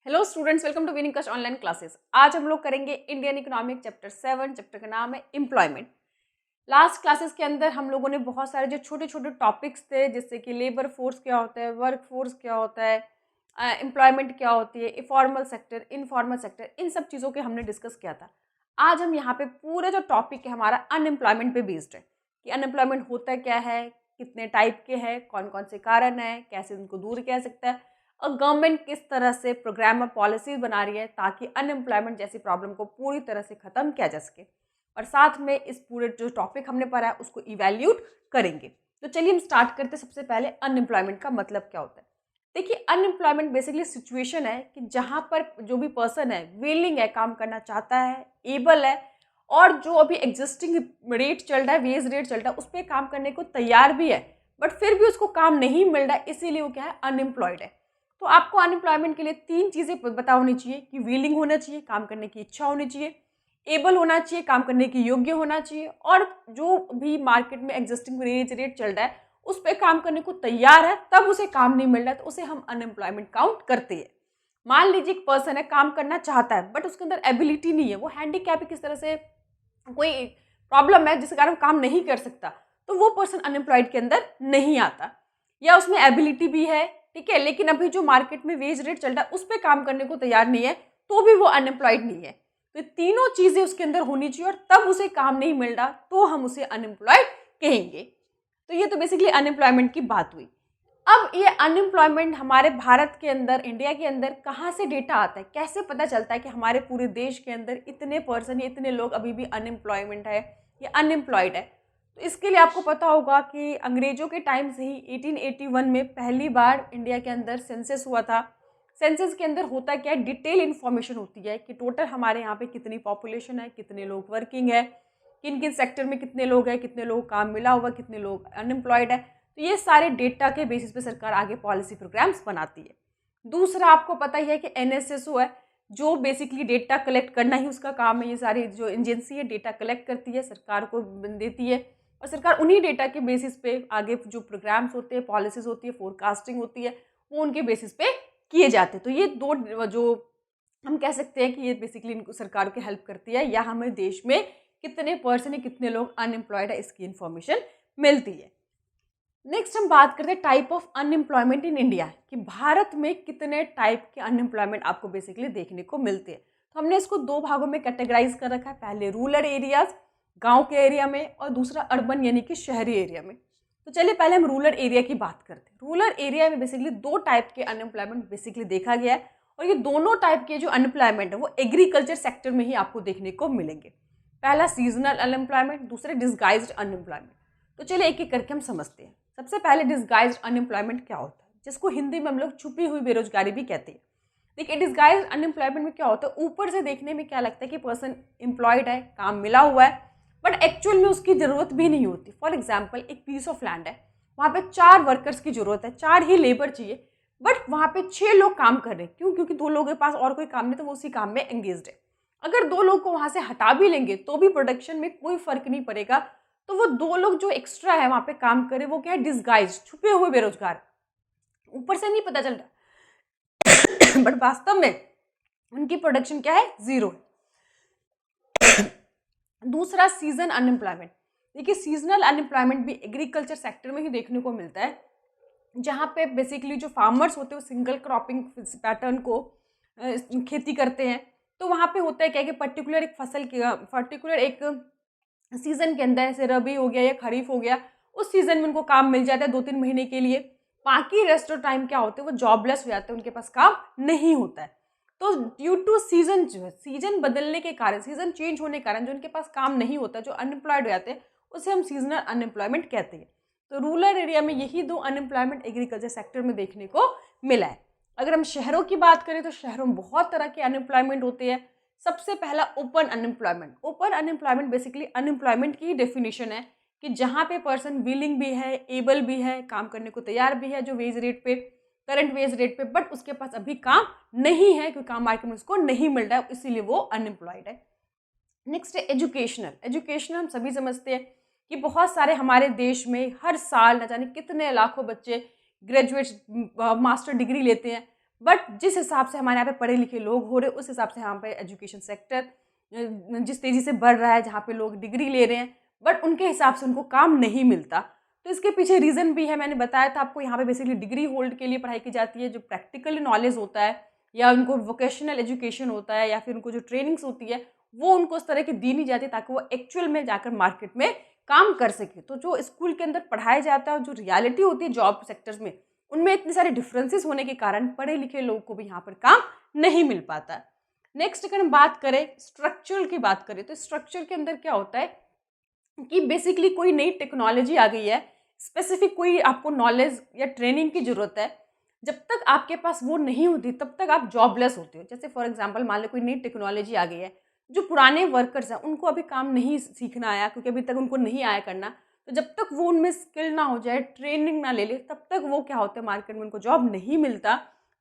Hello students, welcome to winning cash online classes. आज हम लोग करेंगे इंडियन इकोनॉमिक चैप्टर 7। चैप्टर का नाम है एम्प्लॉयमेंट। लास्ट क्लासेस के अंदर हम लोगों ने बहुत सारे जो छोटे छोटे टॉपिक्स थे, जैसे कि लेबर फोर्स क्या होता है, वर्क फोर्स क्या होता है, एम्प्लॉयमेंट क्या होती है, फॉर्मल सेक्टर, इनफॉर्मल सेक्टर, इन सब चीज़ों के हमने डिस्कस किया था। आज हम यहाँ पे पूरा जो टॉपिक है हमारा अनएम्प्लॉयमेंट पे बेस्ड है कि अनएम्प्लॉयमेंट होता क्या है, कितने टाइप के हैं, कौन कौन से कारण है, कैसे उनको दूर किया जा सकता है और गवर्नमेंट किस तरह से प्रोग्राम और पॉलिसीज बना रही है ताकि अनएम्प्लॉयमेंट जैसी प्रॉब्लम को पूरी तरह से ख़त्म किया जा सके। और साथ में इस पूरे जो टॉपिक हमने पढ़ा है उसको इवैल्यूएट करेंगे। तो चलिए हम स्टार्ट करते हैं। सबसे पहले अनएम्प्लॉयमेंट का मतलब क्या होता है। देखिए, अनएम्प्लॉयमेंट बेसिकली सिचुएशन है कि जहाँ पर जो भी पर्सन है विलिंग है, काम करना चाहता है, एबल है और जो अभी एग्जिस्टिंग रेट चल रहा है, वेज रेट चल रहा है, उस पर काम करने को तैयार भी है, बट फिर भी उसको काम नहीं मिल रहा है, इसीलिए वो क्या है, अनएम्प्लॉयड है। तो आपको अनएम्प्लॉयमेंट के लिए 3 चीज़ें पता होनी चाहिए कि विलिंग होना चाहिए, काम करने की इच्छा होनी चाहिए, एबल होना चाहिए, काम करने की योग्य होना चाहिए, और जो भी मार्केट में एग्जिस्टिंग वेज रेट चल रहा है उस पर काम करने को तैयार है, तब उसे काम नहीं मिल रहा है तो उसे हम अनएम्प्लॉयमेंट काउंट करते हैं। मान लीजिए एक पर्सन है, काम करना चाहता है बट उसके अंदर एबिलिटी नहीं है, वो हैंडीकैप है, किस तरह से कोई प्रॉब्लम है जिसके कारण काम नहीं कर सकता, तो वो पर्सन अनएम्प्लॉयड के अंदर नहीं आता। या उसमें एबिलिटी भी है, ठीक है, लेकिन अभी जो मार्केट में वेज रेट चल रहा है उस पर काम करने को तैयार नहीं है, तो भी वो अनएम्प्लॉयड नहीं है। तो तीनों चीजें उसके अंदर होनी चाहिए और तब उसे काम नहीं मिल रहा तो हम उसे अनएम्प्लॉयड कहेंगे। तो ये तो बेसिकली अनएम्प्लॉयमेंट की बात हुई। अब ये अनएम्प्लॉयमेंट हमारे भारत के अंदर, इंडिया के अंदर कहाँ से डेटा आता है, कैसे पता चलता है कि हमारे पूरे देश के अंदर इतने पर्सन, इतने लोग अभी भी अनएम्प्लॉयमेंट है या अनएम्प्लॉयड है। तो इसके लिए आपको पता होगा कि अंग्रेजों के टाइम से ही 1881 में पहली बार इंडिया के अंदर सेंसस हुआ था। सेंसस के अंदर होता क्या है, डिटेल इन्फॉर्मेशन होती है कि टोटल हमारे यहाँ पे कितनी पॉपुलेशन है, कितने लोग वर्किंग है, किन किन सेक्टर में कितने लोग हैं, कितने लोग काम मिला हुआ, कितने लोग अनएम्प्लॉयड है। तो ये सारे डेटा के बेसिस पे सरकार आगे पॉलिसी प्रोग्राम्स बनाती है। दूसरा, आपको पता ही है कि एनएसएसओ है, जो बेसिकली डेटा कलेक्ट करना ही उसका काम है। ये सारी जो एजेंसी है डेटा कलेक्ट करती है, सरकार को देती है और सरकार उन्हीं डेटा के बेसिस पे आगे जो प्रोग्राम्स होते हैं, पॉलिसीज होती है, फोरकास्टिंग होती है, वो उनके बेसिस पे किए जाते हैं। तो ये दो जो हम कह सकते हैं कि ये बेसिकली इनको सरकार की हेल्प करती है, या हमें देश में कितने पर्सन है, कितने लोग अनएम्प्लॉयड है, इसकी इन्फॉर्मेशन मिलती है। नेक्स्ट हम बात करते हैं type of unemployment in India, कि भारत में कितने टाइप के अनएम्प्लॉयमेंट आपको बेसिकली देखने को मिलते हैं। तो हमने इसको 2 भागों में कैटेगराइज कर रखा है, पहले रूरल एरियाज, गांव के एरिया में, और दूसरा अर्बन यानी कि शहरी एरिया में। तो चलिए पहले हम रूरल एरिया की बात करते हैं। रूरल एरिया में बेसिकली 2 टाइप के अनएम्प्लॉयमेंट बेसिकली देखा गया है, और ये दोनों टाइप के जो अनएम्प्लॉयमेंट है वो एग्रीकल्चर सेक्टर में ही आपको देखने को मिलेंगे। पहला सीजनल अनएम्प्लॉयमेंट, दूसरे डिसगाइज्ड अनएम्प्लॉयमेंट। तो चलिए एक एक करके हम समझते हैं। सबसे पहले डिसगाइज्ड अनएम्प्लॉयमेंट क्या होता है, जिसको हिंदी में हम लोग छुपी हुई बेरोजगारी भी कहते हैं। देखिए, डिसगाइज्ड अनएम्प्लॉयमेंट में क्या होता है, ऊपर से देखने में क्या लगता है कि पर्सन एम्प्लॉयड है, काम मिला हुआ है, बट एक्चुअल में उसकी जरूरत भी नहीं होती। फॉर एग्जाम्पल, एक पीस ऑफ लैंड है, वहाँ पे 4 वर्कर्स की जरूरत है, 4 ही लेबर चाहिए, बट वहाँ पे 6 लोग काम कर रहे हैं। क्यों? क्योंकि 2 लोगों के पास और कोई काम नहीं, तो वो उसी काम में एंगेज्ड है। अगर 2 लोग को वहाँ से हटा भी लेंगे तो भी प्रोडक्शन में कोई फर्क नहीं पड़ेगा। तो वो 2 लोग जो एक्स्ट्रा है वहाँ पे काम करे, वो क्या है, डिसगाइज, छुपे हुए बेरोजगार, ऊपर से नहीं पता चल रहा बट वास्तव में उनकी प्रोडक्शन क्या है, 0 है। दूसरा, सीजन अनएम्प्लॉयमेंट। देखिए, सीजनल अनएम्प्लॉयमेंट भी एग्रीकल्चर सेक्टर में ही देखने को मिलता है, जहाँ पे बेसिकली जो फार्मर्स होते हैं वो सिंगल क्रॉपिंग पैटर्न को खेती करते हैं। तो वहाँ पे होता है क्या कि पर्टिकुलर एक फसल की, पर्टिकुलर एक सीजन के अंदर, जैसे रबी हो गया या खरीफ हो गया, उस सीजन में उनको काम मिल जाता है 2-3 महीने के लिए। बाकी रेस्ट ऑफ टाइम क्या होते हैं, वो जॉबलेस हो जाते हैं, उनके पास काम नहीं होता है। तो ड्यू टू सीजन, जो है सीजन बदलने के कारण, सीजन चेंज होने के कारण जो उनके पास काम नहीं होता, जो अनएम्प्लॉयड हो जाते हैं, उसे हम सीजनल अनएम्प्लॉयमेंट कहते हैं। तो रूरल एरिया में यही 2 अनएम्प्लॉयमेंट एग्रीकल्चर सेक्टर में देखने को मिला है। अगर हम शहरों की बात करें तो शहरों में बहुत तरह के अनएम्प्लॉयमेंट होते हैं। सबसे पहला, open unemployment. Open unemployment basically unemployment की ही डेफिनेशन है कि जहाँ पे पर्सन विलिंग भी है, एबल भी है, काम करने को तैयार भी है, जो वेज रेट पे, करंट वेज रेट पे, बट उसके पास अभी काम नहीं है, क्योंकि काम मार्केट में उसको नहीं मिल रहा है, इसीलिए वो अनएम्प्लॉयड है। नेक्स्ट है एजुकेशनल। एजुकेशनल हम सभी समझते हैं कि बहुत सारे हमारे देश में हर साल न जाने कितने लाखों बच्चे ग्रेजुएट, मास्टर डिग्री लेते हैं, बट जिस हिसाब से हमारे यहाँ पे पढ़े लिखे लोग हो रहे उस हिसाब से यहाँ पे एजुकेशन सेक्टर जिस तेज़ी से बढ़ रहा है, जहाँ पे लोग डिग्री ले रहे हैं बट उनके हिसाब से उनको काम नहीं मिलता। तो इसके पीछे रीज़न भी है, मैंने बताया था आपको। यहाँ पे बेसिकली डिग्री होल्ड के लिए पढ़ाई की जाती है, जो प्रैक्टिकल नॉलेज होता है या उनको वोकेशनल एजुकेशन होता है या फिर उनको जो ट्रेनिंग्स होती है वो उनको उस तरह की दी नहीं जाती ताकि वो एक्चुअल में जाकर मार्केट में काम कर सके। तो जो स्कूल के अंदर पढ़ाया जाता है और जो रियलिटी होती है जॉब सेक्टर्स में, उनमें इतने सारे डिफरेंसेस होने के कारण पढ़े लिखे लोगों को भी यहाँ पर काम नहीं मिल पाता। नेक्स्ट अगर हम बात करें स्ट्रक्चर की बात करें तो स्ट्रक्चर के अंदर क्या होता है कि बेसिकली कोई नई टेक्नोलॉजी आ गई है, स्पेसिफिक कोई आपको नॉलेज या ट्रेनिंग की ज़रूरत है, जब तक आपके पास वो नहीं होती तब तक आप जॉबलेस होते हो। जैसे फॉर एग्जांपल मान लो कोई नई टेक्नोलॉजी आ गई है, जो पुराने वर्कर्स हैं उनको अभी काम नहीं सीखना आया क्योंकि अभी तक उनको नहीं आया करना, तो जब तक वो उनमें स्किल ना हो जाए, ट्रेनिंग ना ले ले, तब तक वो क्या होता है मार्केट में उनको जॉब नहीं मिलता।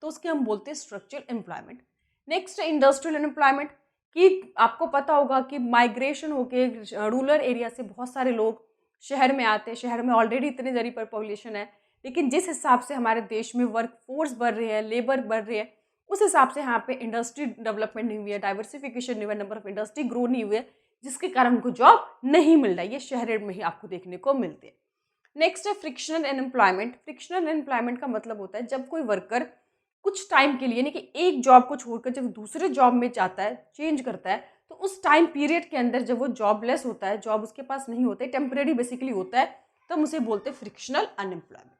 तो उसके हम बोलते हैं structural employment. Next industrial employment, कि आपको पता होगा कि माइग्रेशन होके रूरल एरिया से बहुत सारे लोग शहर में आते हैं। शहर में ऑलरेडी इतनी ज़्यादा पर पॉपुलेशन है, लेकिन जिस हिसाब से हमारे देश में वर्क फोर्स बढ़ रही है, लेबर बढ़ रही है, उस हिसाब से यहाँ पे इंडस्ट्री डेवलपमेंट नहीं हुई है, डाइवर्सिफिकेशन नहीं हुआ, नंबर ऑफ इंडस्ट्री ग्रो नहीं हुए, जिसके कारण उनको जॉब नहीं मिल रहा है। ये शहर में ही आपको देखने को मिलते हैं। नेक्स्ट है फ्रिक्शनल अनएम्प्लॉयमेंट। फ्रिक्शनल अनएम्प्लॉयमेंट का मतलब होता है जब कोई वर्कर कुछ टाइम के लिए, यानी कि एक जॉब को छोड़कर जब दूसरे जॉब में जाता है, चेंज करता है, तो उस टाइम पीरियड के अंदर जब वो जॉबलेस होता है, जॉब उसके पास नहीं होता है, टेम्परेरी बेसिकली होता है, तो हम उसे बोलते हैं फ्रिक्शनल अनएम्प्लॉयमेंट।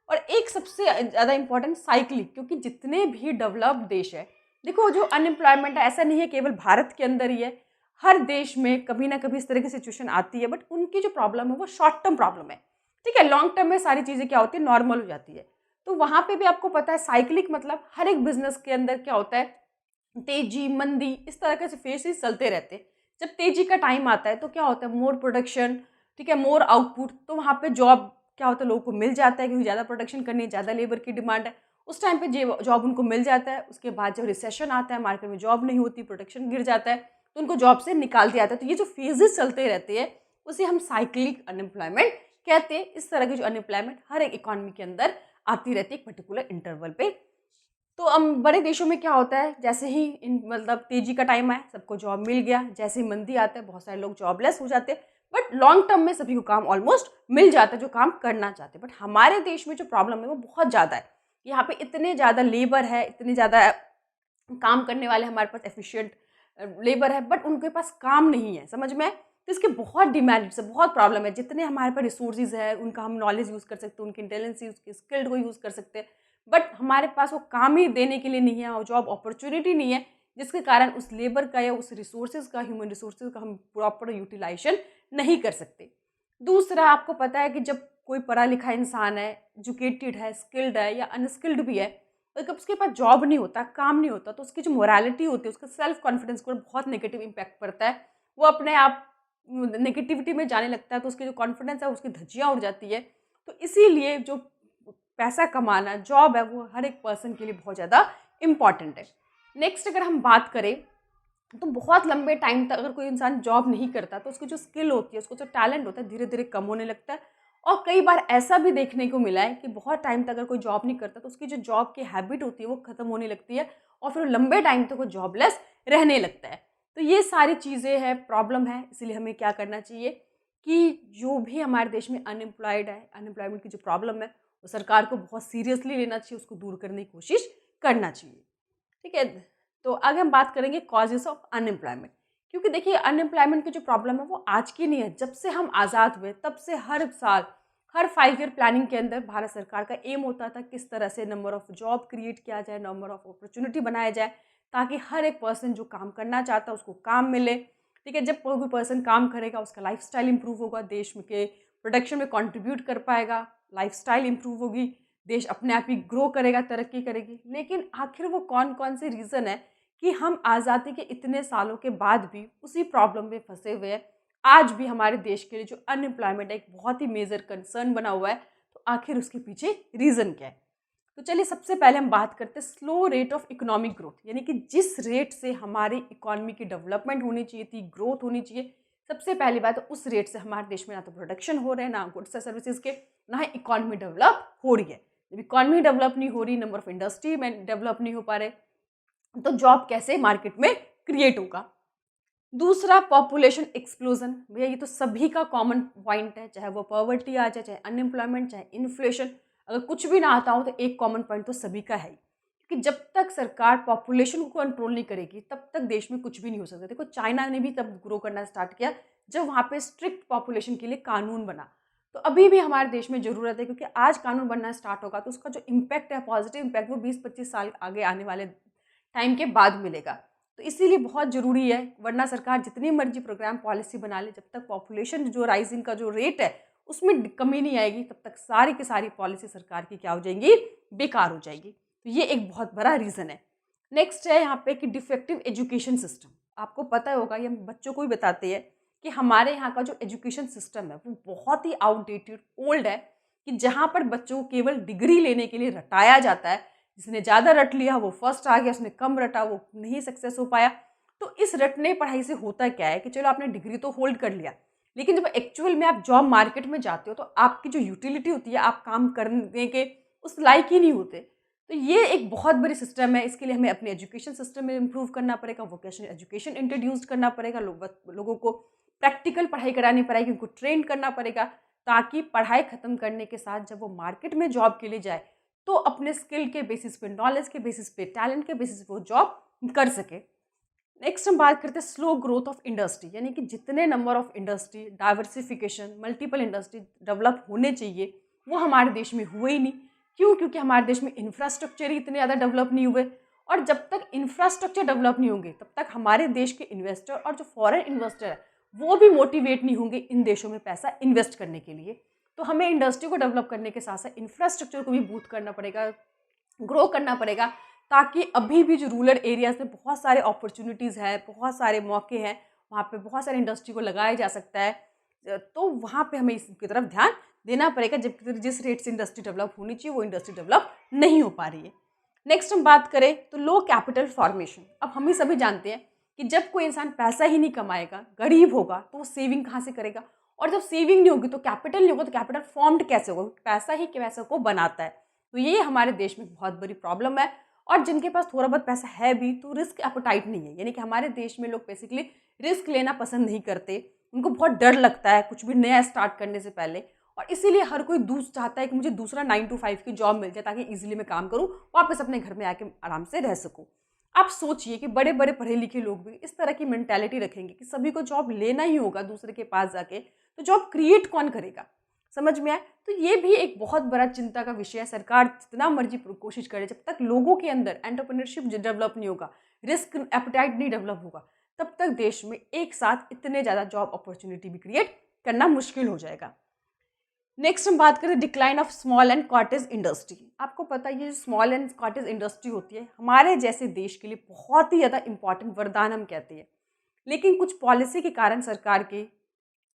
और एक सबसे ज़्यादा इंपॉर्टेंट साइक्लिक, क्योंकि जितने भी डेवलप्ड देश है, देखो जो अनएम्प्लॉयमेंट है ऐसा नहीं है केवल भारत के अंदर ही है, हर देश में कभी ना कभी इस तरह की सिचुएशन आती है, बट उनकी जो प्रॉब्लम है वो शॉर्ट टर्म प्रॉब्लम है। ठीक है, लॉन्ग टर्म में सारी चीज़ें क्या होती है, नॉर्मल हो जाती है। तो वहाँ पे भी आपको पता है साइक्लिक मतलब हर एक बिजनेस के अंदर क्या होता है, तेजी मंदी इस तरह के फेसेस चलते रहते हैं। जब तेजी का टाइम आता है तो क्या होता है, मोर प्रोडक्शन, ठीक है, मोर आउटपुट, तो वहाँ पे जॉब क्या होता है, लोगों को मिल जाता है क्योंकि ज़्यादा प्रोडक्शन करनी है, ज़्यादा लेबर की डिमांड है, उस टाइम पे जॉब उनको मिल जाता है। उसके बाद जब रिसेशन आता है, मार्केट में जॉब नहीं होती, प्रोडक्शन गिर जाता है, तो उनको जॉब से निकाल दिया जाता है। तो ये जो फेजेस चलते रहते हैं उसे हम साइक्लिक अनएम्प्लॉयमेंट कहते हैं। इस तरह की जो अनएम्प्लॉयमेंट हर एक इकॉनमी के अंदर आती रहती है एक पर्टिकुलर इंटरवल पे। तो बड़े देशों में क्या होता है, जैसे ही मतलब तेजी का टाइम आए सबको जॉब मिल गया, जैसे ही मंदी आता है बहुत सारे लोग जॉबलेस हो जाते हैं, बट लॉन्ग टर्म में सभी को काम ऑलमोस्ट मिल जाता है जो काम करना चाहते हैं। बट हमारे देश में जो प्रॉब्लम है वो बहुत ज़्यादा है। यहाँ पे इतने ज़्यादा लेबर है, इतने ज़्यादा काम करने वाले हमारे पास एफिशिएंट लेबर है, बट उनके पास काम नहीं है, समझ में। तो इसके बहुत डिमेरिट्स है, बहुत प्रॉब्लम है। जितने हमारे पास रिसोर्सेज है उनका हम नॉलेज यूज़ कर सकते हैं, उनकी इंटेलिजेंस उसकी स्किल्ड को यूज़ कर सकते हैं, बट हमारे पास वो काम ही देने के लिए नहीं है और जॉब अपॉर्चुनिटी नहीं है, जिसके कारण उस लेबर का या उस रिसोर्सेज का, ह्यूमन रिसोर्सेज का हम प्रॉपर यूटिलाइजेशन नहीं कर सकते। दूसरा, आपको पता है कि जब कोई पढ़ा लिखा इंसान है, एजुकेटेड है, स्किल्ड है या अनस्किल्ड भी है, और जब उसके पास जॉब नहीं होता, काम नहीं होता, तो उसकी जो मोरालिटी होती है, उसका सेल्फ कॉन्फिडेंस पर बहुत नेगेटिव इम्पैक्ट पड़ता है। वो अपने आप नेगेटिविटी में जाने लगता है, तो उसकी जो कॉन्फिडेंस है उसकी धज्जियाँ उड़ जाती है। तो इसीलिए जो पैसा कमाना, जॉब है, वो हर एक पर्सन के लिए बहुत ज़्यादा इम्पॉर्टेंट है। नेक्स्ट अगर हम बात करें तो बहुत लंबे टाइम तक अगर कोई इंसान जॉब नहीं करता तो उसकी जो स्किल होती है, उसको जो टैलेंट होता है, धीरे धीरे कम होने लगता है। और कई बार ऐसा भी देखने को मिला है कि बहुत टाइम तक अगर कोई जॉब नहीं करता तो उसकी जो जॉब की हैबिट होती है वो ख़त्म होने लगती है और फिर लंबे टाइम तक वो जॉबलेस रहने लगता है। तो ये सारी चीज़ें हैं, प्रॉब्लम है। इसलिए हमें क्या करना चाहिए कि जो भी हमारे देश में अनएम्प्लॉयड है, अनएम्प्लॉयमेंट की जो प्रॉब्लम है, वो सरकार को बहुत सीरियसली लेना चाहिए, उसको दूर करने की कोशिश करना चाहिए। ठीक है, तो आगे हम बात करेंगे कॉजेस ऑफ अनएम्प्लॉयमेंट। क्योंकि देखिए अनएम्प्लॉयमेंट की जो प्रॉब्लम है वो आज की नहीं है, जब से हम आज़ाद हुए तब से हर साल, हर 5 ईयर प्लानिंग के अंदर भारत सरकार का एम होता था किस तरह से नंबर ऑफ जॉब क्रिएट किया जाए, नंबर ऑफ अपॉर्चुनिटी बनाया जाए, ताकि हर एक पर्सन जो काम करना चाहता है उसको काम मिले। ठीक है, जब कोई भी पर्सन काम करेगा उसका लाइफस्टाइल इंप्रूव होगा, देश में के प्रोडक्शन में कंट्रीब्यूट कर पाएगा, लाइफस्टाइल इंप्रूव होगी, देश अपने आप ही ग्रो करेगा, तरक्की करेगी। लेकिन आखिर वो कौन कौन से रीज़न है कि हम आज़ादी के इतने सालों के बाद भी उसी प्रॉब्लम में फंसे हुए हैं। आज भी हमारे देश के लिए जो अनएम्प्लॉयमेंट है एक बहुत ही मेजर कंसर्न बना हुआ है। तो आखिर उसके पीछे रीज़न क्या है? तो चलिए सबसे पहले हम बात करते हैं slow rate of economic growth, यानी कि जिस रेट से हमारी इकोनॉमी की डेवलपमेंट होनी चाहिए थी, ग्रोथ होनी चाहिए, सबसे पहली बात उस रेट से हमारे देश में ना तो प्रोडक्शन हो रहे हैं, ना गुड्स और सर्विसेज के, ना ही इकोनॉमी डेवलप हो रही है। जब इकॉनमी डेवलप नहीं हो रही, नंबर ऑफ इंडस्ट्री में डेवलप नहीं हो पा रहे, तो जॉब कैसे मार्केट में क्रिएट होगा। दूसरा, पॉपुलेशन एक्सप्लोजन। भैया ये तो सभी का कॉमन पॉइंट है, चाहे वो पॉवर्टी आ जाए, चाहे अनएम्प्लॉयमेंट, चाहे इन्फ्लेशन, अगर कुछ भी ना आता हो तो एक कॉमन पॉइंट तो सभी का है ही। क्योंकि जब तक सरकार पॉपुलेशन को कंट्रोल नहीं करेगी तब तक देश में कुछ भी नहीं हो सकता। देखो चाइना ने भी तब ग्रो करना स्टार्ट किया जब वहाँ पे स्ट्रिक्ट पॉपुलेशन के लिए कानून बना। तो अभी भी हमारे देश में ज़रूरत है, क्योंकि आज कानून बनना स्टार्ट होगा तो उसका जो इम्पैक्ट है, पॉजिटिव इम्पैक्ट, वो 20-25 साल आगे आने वाले टाइम के बाद मिलेगा। तो इसीलिए बहुत ज़रूरी है, वरना सरकार जितनी मर्जी प्रोग्राम पॉलिसी बना ले, जब तक पॉपुलेशन जो राइजिंग का जो रेट है उसमें कमी नहीं आएगी तब तक सारी की सारी पॉलिसी सरकार की क्या हो जाएंगी, बेकार हो जाएगी। तो ये एक बहुत बड़ा रीज़न है। नेक्स्ट है यहाँ पे कि डिफेक्टिव एजुकेशन सिस्टम। आपको पता होगा, ये हम बच्चों को भी बताते हैं कि हमारे यहाँ का जो एजुकेशन सिस्टम है वो बहुत ही आउटडेटेड, ओल्ड है, कि जहाँ पर बच्चों को केवल डिग्री लेने के लिए रटाया जाता है। जिसने ज़्यादा रट लिया वो फर्स्ट आ गया, उसने कम रटा वो नहीं सक्सेस हो पाया। तो इस रटने पढ़ाई से होता क्या है कि चलो आपने डिग्री तो होल्ड कर लिया, लेकिन जब एक्चुअल में आप जॉब मार्केट में जाते हो तो आपकी जो यूटिलिटी होती है, आप काम करने के उस लायक ही नहीं होते। तो ये एक बहुत बड़ी सिस्टम है, इसके लिए हमें अपने एजुकेशन सिस्टम में इम्प्रूव करना पड़ेगा, वोकेशनल एजुकेशन इंट्रोड्यूस करना पड़ेगा, लोगों को प्रैक्टिकल पढ़ाई करानी पड़ेगी, उनको ट्रेन करना पड़ेगा, ताकि पढ़ाई खत्म करने के साथ जब वो मार्केट में जॉब के लिए जाए तो अपने स्किल के बेसिस पे, नॉलेज के बेसिस पे, टैलेंट के बेसिस पे वो जॉब कर सके। नेक्स्ट हम बात करते हैं स्लो ग्रोथ ऑफ इंडस्ट्री, यानी कि जितने number of industry, diversification, multiple industry develop होने चाहिए वो हमारे देश में हुए ही नहीं। क्यों? क्योंकि हमारे देश में इंफ्रास्ट्रक्चर ही इतने ज़्यादा डेवलप नहीं हुए, और जब तक इंफ्रास्ट्रक्चर डेवलप नहीं होंगे तब तक हमारे देश के इन्वेस्टर और जो फॉरेन इन्वेस्टर है वो भी मोटिवेट नहीं होंगे इन देशों में पैसा इन्वेस्ट करने के लिए। तो हमें इंडस्ट्री को डेवलप करने के साथ साथ इंफ्रास्ट्रक्चर को भी बूस्ट करना पड़ेगा, ग्रो करना पड़ेगा, ताकि अभी भी जो रूरल एरियाज़ में बहुत सारे अपॉर्चुनिटीज़ हैं, बहुत सारे मौके हैं, वहाँ पे बहुत सारे इंडस्ट्री को लगाया जा सकता है। तो वहाँ पे हमें इसकी तरफ ध्यान देना पड़ेगा, जबकि जिस रेट से इंडस्ट्री डेवलप होनी चाहिए वो इंडस्ट्री डेवलप नहीं हो पा रही है। नेक्स्ट हम बात करें तो लो कैपिटल फॉर्मेशन। अब हम ही सभी जानते हैं कि जब कोई इंसान पैसा ही नहीं कमाएगा, गरीब होगा, तो वो सेविंग कहाँ से करेगा, और जब सेविंग नहीं होगी तो कैपिटल नहीं होगा, तो कैपिटल फॉर्म्ड कैसे होगा? पैसा ही पैसा को बनाता है। तो ये हमारे देश में बहुत बड़ी प्रॉब्लम है। और जिनके पास थोड़ा बहुत पैसा है भी तो रिस्क एपेटाइट नहीं है, यानी कि हमारे देश में लोग बेसिकली रिस्क लेना पसंद नहीं करते, उनको बहुत डर लगता है कुछ भी नया स्टार्ट करने से पहले, और इसीलिए हर कोई चाहता है कि मुझे दूसरा 9 to 5 की जॉब मिल जाए ताकि इजीली मैं काम करूँ, वापस अपने घर में आके आराम से रह सकूँ। आप सोचिए कि बड़े बड़े पढ़े लिखे लोग भी इस तरह की मेंटालिटी रखेंगे कि सभी को जॉब लेना ही होगा दूसरे के पास जाके, तो जॉब क्रिएट कौन करेगा? समझ में आए? तो ये भी एक बहुत बड़ा चिंता का विषय है। सरकार जितना मर्जी कोशिश करे, जब तक लोगों के अंदर एंटरप्रेन्योरशिप डेवलप नहीं होगा, रिस्क एपेटाइट नहीं डेवलप होगा, तब तक देश में एक साथ इतने ज़्यादा जॉब अपॉर्चुनिटी भी क्रिएट करना मुश्किल हो जाएगा। नेक्स्ट हम बात करें decline of small and cottage industry. आपको पता है ये स्मॉल एंड कॉटेज इंडस्ट्री होती है हमारे जैसे देश के लिए बहुत ही ज़्यादा इंपॉर्टेंट वरदान हम कहते हैं, लेकिन कुछ पॉलिसी के कारण सरकार के,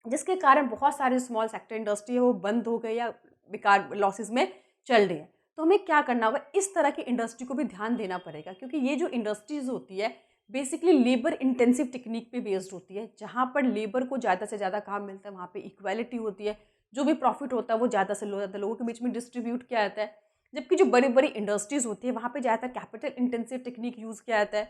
जिसके कारण बहुत सारे स्मॉल सेक्टर इंडस्ट्री है वो बंद हो गए या बेकार लॉसेस में चल रही है। तो हमें क्या करना होगा, इस तरह की इंडस्ट्री को भी ध्यान देना पड़ेगा, क्योंकि ये जो इंडस्ट्रीज होती है बेसिकली लेबर इंटेंसिव टेक्निक पे बेस्ड होती है, जहाँ पर लेबर को ज़्यादा से ज़्यादा काम मिलता है, वहाँ पे इक्वालिटी होती है, जो भी प्रॉफिट होता है वो ज़्यादा से ज़्यादा लोगों के बीच में डिस्ट्रीब्यूट किया जाता है। जबकि जो बड़ी बड़ी इंडस्ट्रीज़ होती है वहाँ पे ज़्यादातर कैपिटल इंटेंसिव टेक्निक यूज़ किया जाता है।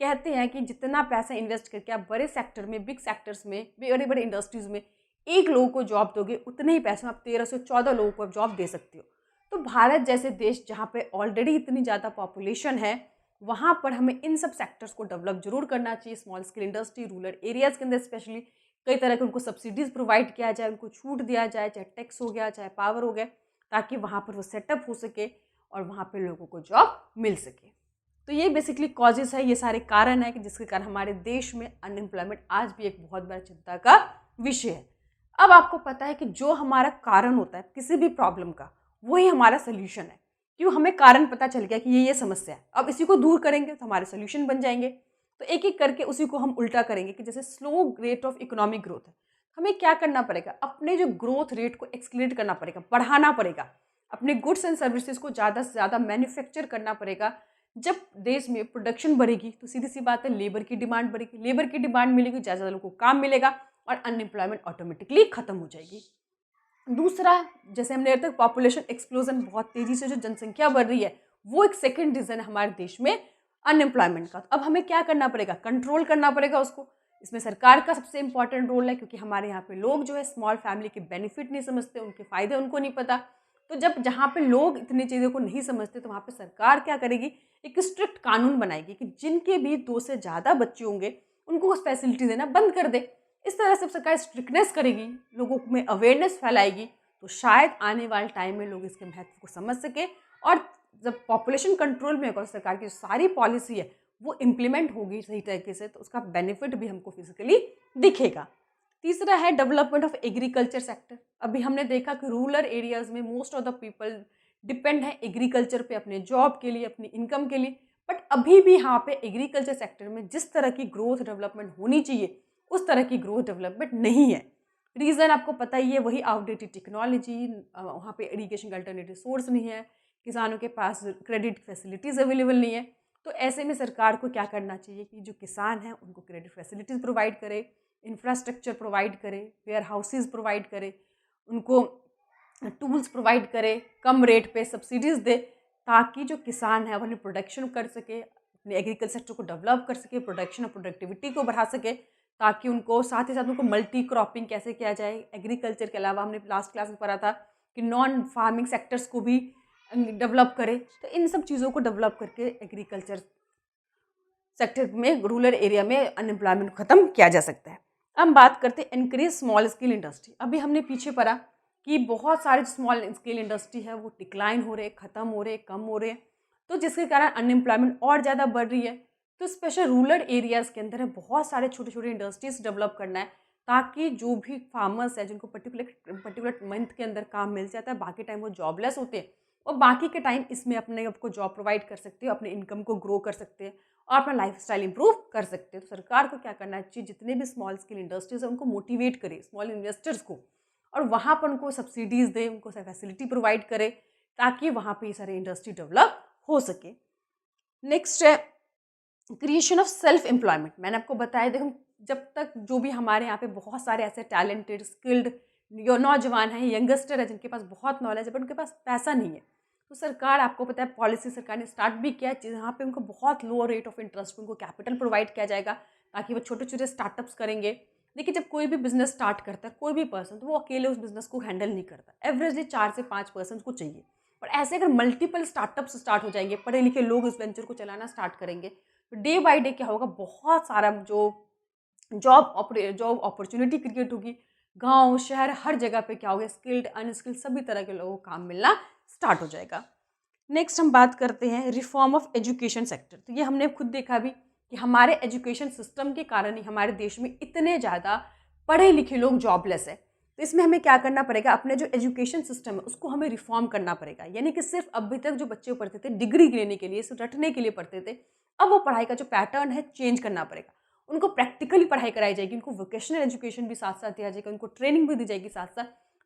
कहते हैं कि जितना पैसा इन्वेस्ट करके आप बड़े सेक्टर में, बिग सेक्टर्स में, बड़े बड़े इंडस्ट्रीज़ में एक लोगों को जॉब दोगे, उतने ही पैसे में आप 13 से 14 लोगों को जॉब दे सकते हो। तो भारत जैसे देश जहाँ पे ऑलरेडी इतनी ज़्यादा पॉपुलेशन है, वहाँ पर हमें इन सब सेक्टर्स को डेवलप जरूर करना चाहिए। Small scale industry, rural areas के अंदर स्पेशली कई तरह के उनको सब्सिडीज़ प्रोवाइड किया जाए, उनको छूट दिया जाए, चाहे टैक्स हो गया, चाहे पावर हो गया, ताकि वहाँ पर वो सेटअप हो सके और वहाँ पर लोगों को जॉब मिल सके। तो ये बेसिकली कॉजेज़ है, ये सारे कारण है कि जिसके कारण हमारे देश में अनएम्प्लॉयमेंट आज भी एक बहुत बड़ा चिंता का विषय है। अब आपको पता है कि जो हमारा कारण होता है किसी भी प्रॉब्लम का, वही हमारा सोल्यूशन है। क्यों? हमें कारण पता चल गया कि ये समस्या है, अब इसी को दूर करेंगे तो हमारे सोल्यूशन बन जाएंगे। तो एक एक करके उसी को हम उल्टा करेंगे कि जैसे slow rate of economic growth है, हमें क्या करना पड़ेगा, अपने जो ग्रोथ रेट को एक्सलेट करना पड़ेगा, बढ़ाना पड़ेगा, अपने गुड्स एंड सर्विसेज को ज़्यादा से ज़्यादा मैन्युफैक्चर करना पड़ेगा। जब देश में प्रोडक्शन बढ़ेगी तो सीधी सी बात है लेबर की डिमांड बढ़ेगी, लेबर की डिमांड मिलेगी, ज़्यादा लोगों को काम मिलेगा और अनएम्प्लॉयमेंट ऑटोमेटिकली खत्म हो जाएगी। दूसरा, जैसे हमने तक पॉपुलेशन एक्सप्लोजन, बहुत तेज़ी से जो जनसंख्या बढ़ रही है, वो एक सेकंड रीज़न है हमारे देश में अनएम्प्लॉयमेंट का। अब हमें क्या करना पड़ेगा, कंट्रोल करना पड़ेगा उसको। इसमें सरकार का सबसे इम्पॉर्टेंट रोल है, क्योंकि हमारे यहाँ पे लोग जो है स्मॉल फैमिली के बेनिफिट नहीं समझते, उनके फ़ायदे उनको नहीं पता। तो जब जहाँ पे लोग इतनी चीज़ों को नहीं समझते, तो वहाँ पे सरकार क्या करेगी, एक स्ट्रिक्ट कानून बनाएगी कि जिनके भी 2 से ज़्यादा बच्चे होंगे, उनको फैसिलिटी देना बंद कर दे। इस तरह से सरकार स्ट्रिक्टनेस करेगी, लोगों में अवेयरनेस फैलाएगी, तो शायद आने वाले टाइम में लोग इसके महत्व को समझ सके। और जब पॉपुलेशन कंट्रोल में होगा, सरकार की जो सारी पॉलिसी है वो इम्प्लीमेंट होगी सही तरीके से, तो उसका बेनिफिट भी हमको फिजिकली दिखेगा। तीसरा है डेवलपमेंट ऑफ एग्रीकल्चर सेक्टर। अभी हमने देखा कि रूरल एरियाज़ में most of the people depend है एग्रीकल्चर पे, अपने जॉब के लिए, अपनी इनकम के लिए। बट अभी भी यहाँ पे एग्रीकल्चर सेक्टर में जिस तरह की ग्रोथ डेवलपमेंट होनी चाहिए, उस तरह की ग्रोथ डेवलपमेंट नहीं है। रीज़न आपको पता ही है, वही आउटडेटेड टेक्नोलॉजी, वहाँ पे इरिगेशन का अल्टरनेटिव सोर्स नहीं है, किसानों के पास क्रेडिट फैसिलिटीज़ अवेलेबल नहीं है। तो ऐसे में सरकार को क्या करना चाहिए कि जो किसान हैं उनको क्रेडिट फैसिलिटीज़ प्रोवाइड करे, इंफ्रास्ट्रक्चर प्रोवाइड करे, वेयर हाउसेज़ प्रोवाइड करे, उनको टूल्स प्रोवाइड करे, कम रेट पे सब्सिडीज़ दे, ताकि जो किसान है वो अपनी प्रोडक्शन कर सके, अपने एग्रीकल्चर सेक्टर को डेवलप कर सके, प्रोडक्शन और प्रोडक्टिविटी को बढ़ा सके, ताकि उनको साथ ही साथ उनको मल्टी क्रॉपिंग कैसे किया जाए। एग्रीकल्चर के अलावा हमने लास्ट क्लास में पढ़ा था कि नॉन फार्मिंग सेक्टर्स को भी डेवलप करे। तो इन सब चीज़ों को डेवलप करके एग्रीकल्चर सेक्टर में, रूरल एरिया में अनएम्प्लॉयमेंट ख़त्म किया जा सकता है। अब हम बात करते हैं इंक्रीज स्मॉल स्केल इंडस्ट्री। अभी हमने पीछे पढ़ा कि बहुत सारे स्मॉल स्केल इंडस्ट्री है वो डिक्लाइन हो रहे, ख़त्म हो रहे, कम हो रहे, तो जिसके कारण अनएम्प्लॉयमेंट और ज़्यादा बढ़ रही है। तो स्पेशल रूरल एरियाज़ के अंदर बहुत सारे छोटे छोटे इंडस्ट्रीज डेवलप करना है, ताकि जो भी फार्मर्स है जिनको पर्टिकुलर मंथ के अंदर काम मिल जाता है, बाकी टाइम वो जॉबलेस होते हैं, और बाकी के टाइम इसमें अपने आपको जॉब प्रोवाइड कर सकते हो, अपने इनकम को ग्रो कर सकते हैं और अपना लाइफस्टाइल इंप्रूव कर सकते हैं। तो सरकार को क्या करना चाहिए, जितने भी स्मॉल स्केल इंडस्ट्रीज है उनको मोटिवेट करे, स्मॉल इन्वेस्टर्स को, और वहाँ पर उनको सब्सिडीज़ दे, उनको फैसिलिटी प्रोवाइड करे, ताकि वहाँ पे ये सारे इंडस्ट्री डेवलप हो सके। नेक्स्ट है क्रिएशन ऑफ सेल्फ एम्प्लॉयमेंट। मैंने आपको बताया, देखो जब तक जो भी हमारे यहाँ पे बहुत सारे ऐसे टैलेंटेड स्किल्ड नौजवान हैं, यंगस्टर है जिनके पास बहुत नॉलेज है बट उनके पास पैसा नहीं है, तो सरकार, आपको पता है पॉलिसी सरकार ने स्टार्ट भी किया है जहाँ पे उनको बहुत लो रेट ऑफ इंटरेस्ट पे उनको कैपिटल प्रोवाइड किया जाएगा, ताकि वो छोटे छोटे स्टार्टअप्स करेंगे। देखिए, जब कोई भी बिजनेस स्टार्ट करता है कोई भी पर्सन, तो वो अकेले उस बिजनेस को हैंडल नहीं करता, एवरेजली 4 से 5 पर्सन को चाहिए। और ऐसे अगर मल्टीपल स्टार्टअप्स स्टार्ट हो जाएंगे, पढ़े लिखे लोग इस वेंचर को चलाना स्टार्ट करेंगे, तो डे बाई डे क्या होगा, बहुत सारा जो जॉब अपॉर्चुनिटी क्रिएट होगी। गांव शहर हर जगह पे क्या होगा, स्किल्ड अनस्किल्ड सभी तरह के लोगों को काम मिलना स्टार्ट हो जाएगा। नेक्स्ट हम बात करते हैं रिफॉर्म ऑफ एजुकेशन सेक्टर। तो ये हमने खुद देखा भी कि हमारे एजुकेशन सिस्टम के कारण ही हमारे देश में इतने ज़्यादा पढ़े लिखे लोग जॉबलेस है। तो इसमें हमें क्या करना पड़ेगा, अपने जो एजुकेशन सिस्टम है उसको हमें रिफॉर्म करना पड़ेगा। यानी कि सिर्फ अभी तक जो बच्चे पढ़ते थे डिग्री लेने के लिए, सिर्फ रटने के लिए पढ़ते थे, अब वो पढ़ाई का जो पैटर्न है चेंज करना पड़ेगा। उनको प्रैक्टिकली पढ़ाई कराई जाएगी, उनको वोकेशनल एजुकेशन भी साथ साथ दिया जाएगा, उनको ट्रेनिंग भी दी जाएगी साथ साथ,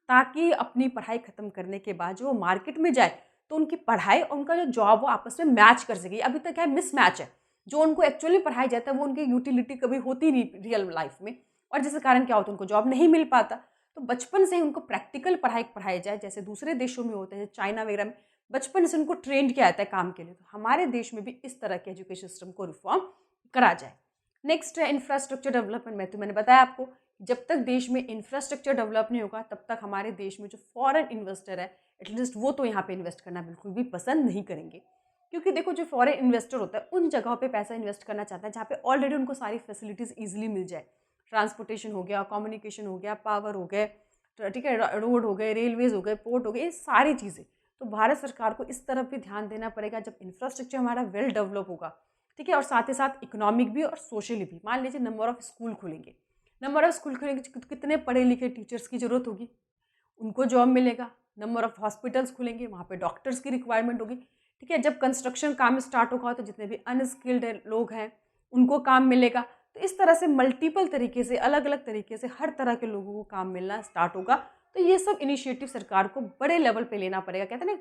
ताकि अपनी पढ़ाई खत्म करने के बाद जो वो मार्केट में जाए तो उनकी पढ़ाई और उनका जो जॉब वो आपस में मैच कर सके। अभी तक क्या है, मिस मैच है, जो उनको एक्चुअली पढ़ाया जाता है वो उनकी यूटिलिटी कभी होती नहीं रियल लाइफ में, और जिसके कारण क्या होता है, उनको जॉब नहीं मिल पाता। तो बचपन से ही उनको प्रैक्टिकल पढ़ाई पढ़ाई जाए, जैसे दूसरे देशों में होते हैं, चाइना वगैरह में बचपन से उनको ट्रेंड किया जाता है काम के लिए। तो हमारे देश में भी इस तरह के एजुकेशन सिस्टम को रिफॉर्म करा जाए। नेक्स्ट है इंफ्रास्ट्रक्चर डेवलपमेंट में, तो मैंने बताया आपको, जब तक देश में इंफ्रास्ट्रक्चर डेवलप नहीं होगा तब तक हमारे देश में जो फॉरेन इन्वेस्टर है एटलीस्ट वो तो यहाँ पे इन्वेस्ट करना बिल्कुल भी पसंद नहीं करेंगे। क्योंकि देखो, जो फॉरेन इन्वेस्टर होता है उन जगहों पे पैसा इन्वेस्ट करना चाहता है जहाँ पे ऑलरेडी उनको सारी फैसिलिटीज़ ईजिली मिल जाए। ट्रांसपोर्टेशन हो गया, कम्युनिकेशन हो गया, पावर हो गए, ठीक है, रोड हो गए, रेलवेज़ हो गए, पोर्ट हो गए, ये सारी चीज़ें। तो भारत सरकार को इस तरफ भी ध्यान देना पड़ेगा। जब इंफ्रास्ट्रक्चर हमारा वेल डेवलप होगा, ठीक है, और साथ ही साथ इकोनॉमिक भी और सोशली भी, मान लीजिए नंबर ऑफ़ स्कूल खुलेंगे, नंबर ऑफ़ स्कूल खुलेंगे तो कितने पढ़े लिखे टीचर्स की ज़रूरत होगी, उनको जॉब मिलेगा। नंबर ऑफ़ हॉस्पिटल्स खुलेंगे, वहाँ पे डॉक्टर्स की रिक्वायरमेंट होगी, ठीक है। जब कंस्ट्रक्शन काम स्टार्ट होगा तो जितने भी अनस्किल्ड लोग हैं उनको काम मिलेगा। तो इस तरह से मल्टीपल तरीके से, अलग अलग तरीके से हर तरह के लोगों को काम मिलना स्टार्ट होगा। तो ये सब इनिशिएटिव सरकार को बड़े लेवल पे लेना पड़ेगा। कहते हैं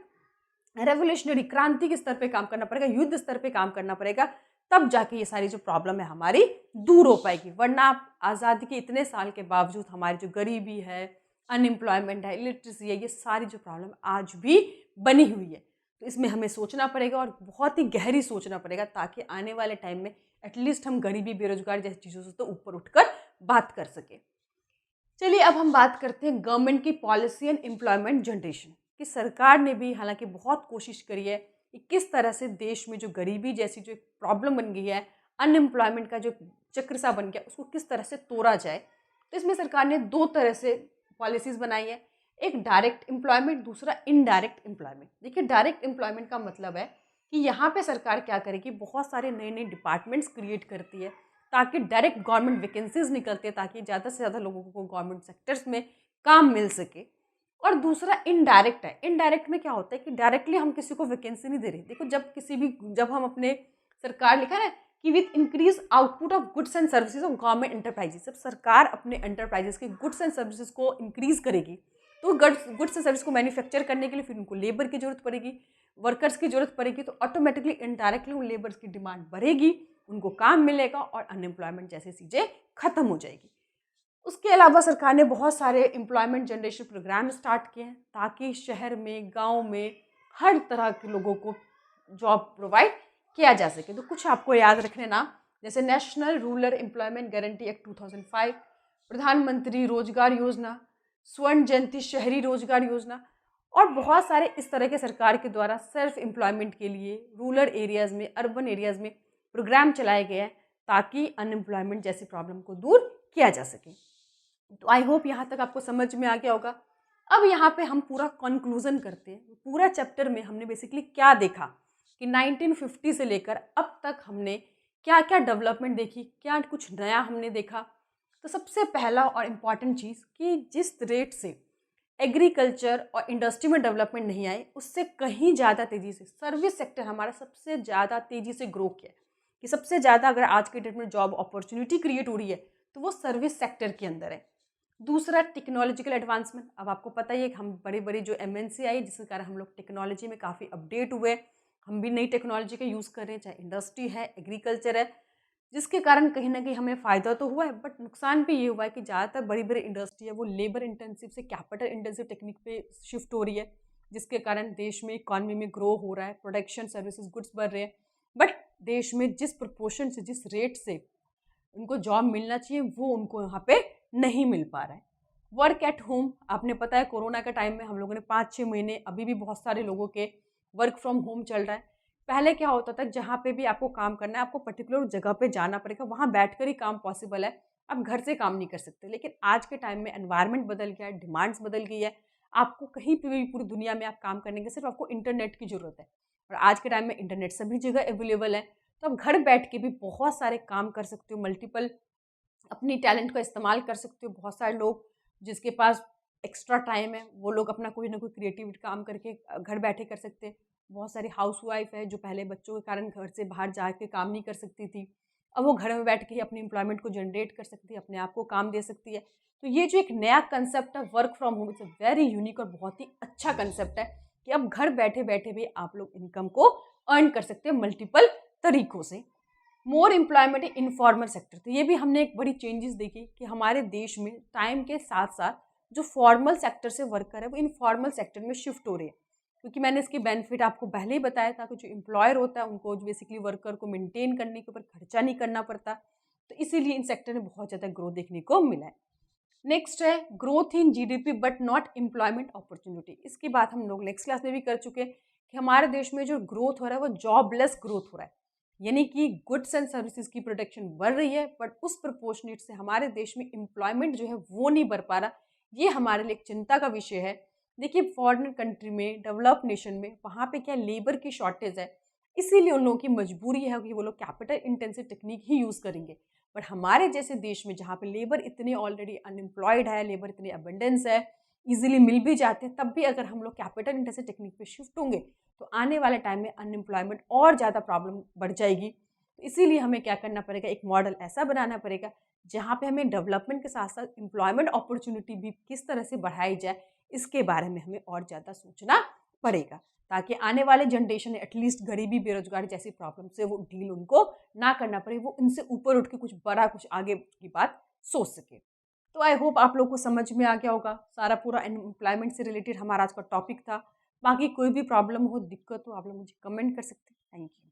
ना, रेवोल्यूशनरी, क्रांति के स्तर पे काम करना पड़ेगा, युद्ध स्तर पे काम करना पड़ेगा, तब जाके ये सारी जो प्रॉब्लम है हमारी दूर हो पाएगी। वरना आज़ादी के इतने साल के बावजूद हमारी जो गरीबी है, अनएम्प्लॉयमेंट है, इलिटरेसी है, ये सारी जो प्रॉब्लम आज भी बनी हुई है। तो इसमें हमें सोचना पड़ेगा और बहुत ही गहरी सोचना पड़ेगा, ताकि आने वाले टाइम में एटलीस्ट हम गरीबी, बेरोजगार जैसी चीज़ों से तो ऊपर उठकर बात कर सकें। चलिए अब हम बात करते हैं गवर्नमेंट की पॉलिसी एंड एम्प्लॉयमेंट जनरेशन कि सरकार ने भी हालांकि बहुत कोशिश करी है कि किस तरह से देश में जो गरीबी जैसी जो एक प्रॉब्लम बन गई है, अनएम्प्लॉयमेंट का जो चक्र सा बन गया, उसको किस तरह से तोड़ा जाए। तो इसमें सरकार ने दो तरह से पॉलिसीज़ बनाई है, एक डायरेक्ट एम्प्लॉयमेंट, दूसरा इनडायरेक्ट एम्प्लॉयमेंट। देखिए डायरेक्ट एम्प्लॉयमेंट का मतलब है कि यहाँ पे सरकार क्या करेगी, बहुत सारे नए नए डिपार्टमेंट्स क्रिएट करती है ताकि डायरेक्ट गवर्नमेंट वैकेंसीज निकलती है, ताकि ज़्यादा से ज़्यादा लोगों को गवर्नमेंट सेक्टर्स में काम मिल सके। और दूसरा इनडायरेक्ट है। इनडायरेक्ट में क्या होता है कि डायरेक्टली हम किसी को वैकेंसी नहीं दे रहे। देखो जब हम अपने सरकार लिखा है कि with increase output of goods and services of government enterprises, जब सरकार अपने एंटरप्राइजेस के गुड्स एंड सर्विसेज को इंक्रीज करेगी तो गुड्स एंड सर्विस को मैन्युफैक्चर करने के लिए फिर उनको लेबर की जरूरत पड़ेगी, वर्कर्स की जरूरत पड़ेगी, तो ऑटोमेटिकली इनडायरेक्टली उन लेबर्स की डिमांड बढ़ेगी, उनको काम मिलेगा और अनएम्प्लॉयमेंट जैसी चीज़ें खत्म हो जाएगी। उसके अलावा सरकार ने बहुत सारे एम्प्लॉयमेंट जनरेशन प्रोग्राम स्टार्ट किए हैं ताकि शहर में, गांव में हर तरह के लोगों को जॉब प्रोवाइड किया जा सके। तो कुछ आपको याद रखने ना, जैसे national rural employment guarantee act 2005, प्रधानमंत्री रोजगार योजना, स्वर्ण जयंती शहरी रोजगार योजना और बहुत सारे इस तरह के सरकार के द्वारा सेल्फ एम्प्लॉयमेंट के लिए रूरल एरियाज़ में, अर्बन एरियाज़ में प्रोग्राम चलाए गए हैं ताकि अनएम्प्लॉयमेंट जैसी प्रॉब्लम को दूर किया जा सके। तो आई होप यहाँ तक आपको समझ में आ गया होगा। अब यहाँ पे हम पूरा कंक्लूजन करते हैं। पूरा चैप्टर में हमने बेसिकली क्या देखा कि 1950 से लेकर अब तक हमने क्या क्या डेवलपमेंट देखी, क्या कुछ नया हमने देखा। तो सबसे पहला और इम्पॉर्टेंट चीज़ कि जिस रेट से एग्रीकल्चर और इंडस्ट्री में डेवलपमेंट नहीं आई, उससे कहीं ज़्यादा तेज़ी से सर्विस सेक्टर हमारा सबसे ज़्यादा तेज़ी से ग्रो किया। कि सबसे ज़्यादा अगर आज के डेट में जॉब अपॉर्चुनिटी क्रिएट हो रही है तो वो सर्विस सेक्टर के अंदर है। दूसरा टेक्नोलॉजिकल एडवांसमेंट। अब आपको पता ही है कि हम बड़े बड़े जो एमएनसी आई, जिसके कारण हम लोग टेक्नोलॉजी में काफ़ी अपडेट हुए, हम भी नई टेक्नोलॉजी का यूज़ कर रहे हैं, चाहे इंडस्ट्री है, एग्रीकल्चर है, जिसके कारण कहीं ना कहीं हमें फ़ायदा तो हुआ है, बट नुकसान भी ये हुआ है कि ज़्यादातर बड़ी बड़ी इंडस्ट्री है वो लेबर इंटेंसिव से कैपिटल इंटेंसिव टेक्निक पे शिफ्ट हो रही है, जिसके कारण देश में इकॉनमी में ग्रो हो रहा है, प्रोडक्शन सर्विसेज गुड्स बढ़ रहे हैं, बट देश में जिस प्रोपोर्शन से, जिस रेट से उनको जॉब मिलना चाहिए वो उनको यहाँ पे नहीं मिल पा रहा है। वर्क एट होम, आपने पता है कोरोना के टाइम में हम लोगों ने 5-6 महीने, अभी भी बहुत सारे लोगों के वर्क फ्रॉम होम चल रहा है। पहले क्या होता था, जहाँ पे भी आपको काम करना है आपको पर्टिकुलर जगह पे जाना पड़ेगा, वहाँ बैठकर ही काम पॉसिबल है, आप घर से काम नहीं कर सकते। लेकिन आज के टाइम में एनवायरनमेंट बदल गया है, डिमांड्स बदल गई है, आपको कहीं पर भी पूरी दुनिया में आप काम करने के सिर्फ आपको इंटरनेट की ज़रूरत है, और आज के टाइम में इंटरनेट सभी जगह अवेलेबल है। तो आप घर बैठ के भी बहुत सारे काम कर सकते हो, मल्टीपल अपनी टैलेंट का इस्तेमाल कर सकते हो। बहुत सारे लोग जिसके पास एक्स्ट्रा टाइम है वो लोग अपना कोई ना कोई क्रिएटिव काम करके घर बैठे कर सकते हैं। बहुत सारी हाउस वाइफ है जो पहले बच्चों के कारण घर से बाहर जाके काम नहीं कर सकती थी, अब वो घर में बैठ के ही अपनी एम्प्लॉयमेंट को जनरेट कर सकती है, अपने आप को काम दे सकती है। तो ये जो एक नया कंसेप्ट है work from home, it's a very unique और बहुत ही अच्छा कंसेप्ट है कि अब घर बैठे बैठे भी आप लोग इनकम को अर्न कर सकते हैं मल्टीपल तरीकों से। More employment in informal sector, तो ये भी हमने एक बड़ी चेंजेस देखी कि हमारे देश में टाइम के साथ साथ जो फॉर्मल सेक्टर से वर्कर है वो इनफॉर्मल सेक्टर में शिफ्ट हो रहे हैं, क्योंकि मैंने इसके बेनिफिट आपको पहले ही बताया था कि जो एम्प्लॉयर होता है उनको बेसिकली वर्कर को मेंटेन करने के ऊपर खर्चा नहीं करना पड़ता, तो इसीलिए इन सेक्टर में बहुत ज़्यादा ग्रोथ देखने को मिला है। नेक्स्ट है growth in GDP but not employment opportunity. इसकी बात हम लोग नेक्स्ट क्लास में भी कर चुके हैं कि हमारे देश में जो ग्रोथ हो रहा है वो जॉबलेस ग्रोथ हो रहा है, यानी कि गुड्स एंड सर्विसेज की प्रोडक्शन बढ़ रही है बट उस प्रपोर्शनेट से हमारे देश में एम्प्लॉयमेंट जो है वो नहीं बढ़ पा रहा। ये हमारे लिए एक चिंता का विषय है। देखिए फॉरेन कंट्री में, डेवलप नेशन में, वहाँ पे क्या लेबर की शॉर्टेज है, इसीलिए उन लोगों की मजबूरी है कि वो लोग कैपिटल इंटेंसिव टेक्निक ही यूज़ करेंगे। बट हमारे जैसे देश में जहाँ पे लेबर इतने ऑलरेडी अनएम्प्लॉयड है, लेबर इतने अबंडेंस है, इजीली मिल भी जाते हैं, तब भी अगर हम लोग कैपिटल इंटेंसिव टेक्निक पे शिफ्ट होंगे तो आने वाले टाइम में अनएम्प्लॉयमेंट और ज़्यादा प्रॉब्लम बढ़ जाएगी। तो इसीलिए हमें क्या करना पड़ेगा, एक मॉडल ऐसा बनाना पड़ेगा जहाँ पे हमें डेवलपमेंट के साथ साथ एम्प्लॉयमेंट अपॉर्चुनिटी भी किस तरह से बढ़ाई जाए, इसके बारे में हमें और ज़्यादा सोचना पड़ेगा, ताकि आने वाले जनरेशन एटलीस्ट गरीबी, बेरोजगारी जैसी प्रॉब्लम से वो डील उनको ना करना पड़े, वो इनसे ऊपर उठ के कुछ बड़ा, कुछ आगे की बात सोच सके। तो आई होप आप लोग को समझ में आ गया होगा, सारा पूरा एम्प्लॉयमेंट से रिलेटेड हमारा आज का टॉपिक था। बाकी कोई भी प्रॉब्लम हो, दिक्कत हो, आप लोग मुझे कमेंट कर सकते हैं। Thank you.